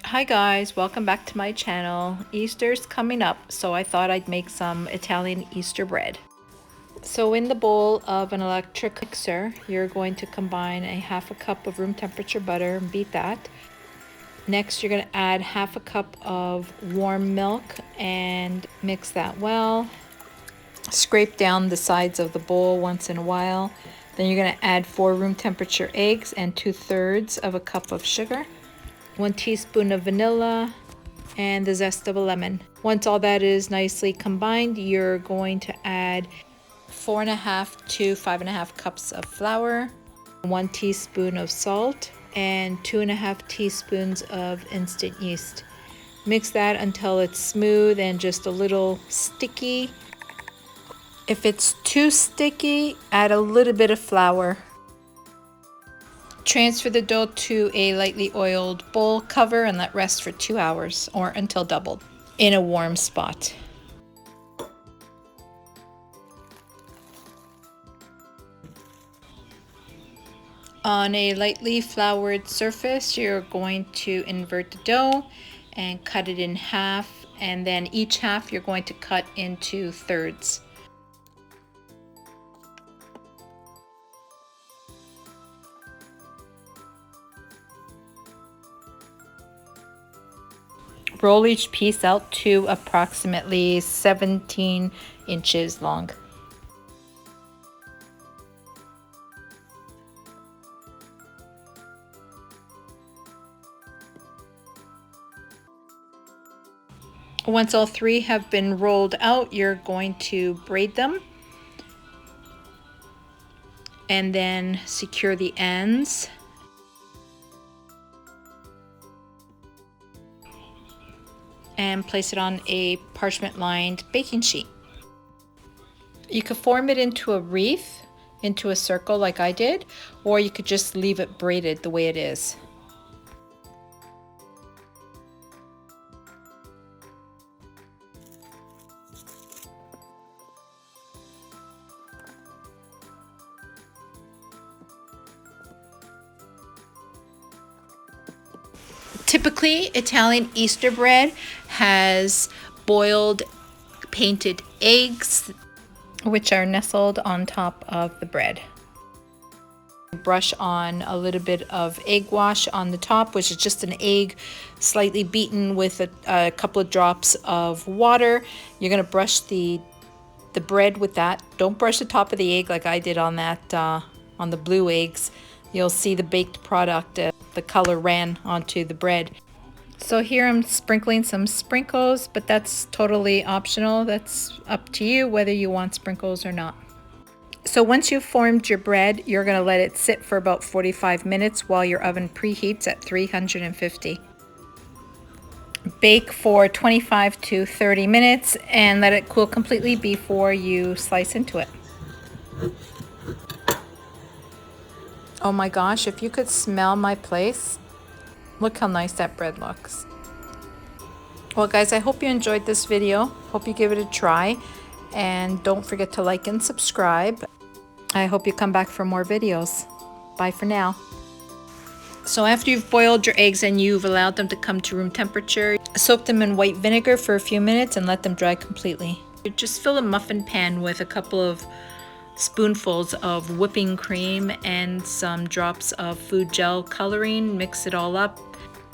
Hi guys, welcome back to my channel. Easter's coming up, so I thought I'd make some Italian Easter bread. So in the bowl of an electric mixer, you're going to combine a half a cup of room temperature butter and beat that. Next, you're going to add half a cup of warm milk and mix that well. Scrape down the sides of the bowl once in a while. Then you're going to add 4 room temperature eggs and 2/3 of a cup of sugar. 1 teaspoon of vanilla, and the zest of a lemon. Once all that is nicely combined, you're going to add 4.5 to 5.5 cups of flour, 1 teaspoon of salt, and 2.5 teaspoons of instant yeast. Mix that until it's smooth and just a little sticky. If it's too sticky, add a little bit of flour. Transfer the dough to a lightly oiled bowl, cover, and let rest for 2 hours or until doubled in a warm spot. On a lightly floured surface, you're going to invert the dough and cut it in half, and then each half you're going to cut into thirds. Roll each piece out to approximately 17 inches long. Once all 3 have been rolled out, you're going to braid them and then secure the ends. And place it on a parchment-lined baking sheet. You could form it into a wreath, into a circle like I did, or you could just leave it braided the way it is. Typically, Italian Easter bread has boiled painted eggs, which are nestled on top of the bread. Brush on a little bit of egg wash on the top, which is just an egg slightly beaten with a couple of drops of water. You're going to brush the bread with that. Don't brush the top of the egg like I did on that on the blue eggs. You'll see the baked product, the color ran onto the bread. So here I'm sprinkling some sprinkles, but that's totally optional. That's up to you whether you want sprinkles or not. So once you've formed your bread, you're going to let it sit for about 45 minutes while your oven preheats at 350. Bake for 25 to 30 minutes and let it cool completely before you slice into it. Oh my gosh, if you could smell my place, look how nice that bread looks. Well guys, I hope you enjoyed this video. Hope you give it a try. And don't forget to like and subscribe. I hope you come back for more videos. Bye for now. So after you've boiled your eggs and you've allowed them to come to room temperature, soak them in white vinegar for a few minutes and let them dry completely. Just fill a muffin pan with a couple of spoonfuls of whipping cream and some drops of food gel coloring. Mix it all up.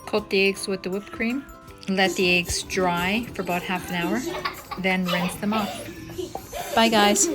Coat the eggs with the whipped cream. Let the eggs dry for about half an hour. Then rinse them off. Bye guys.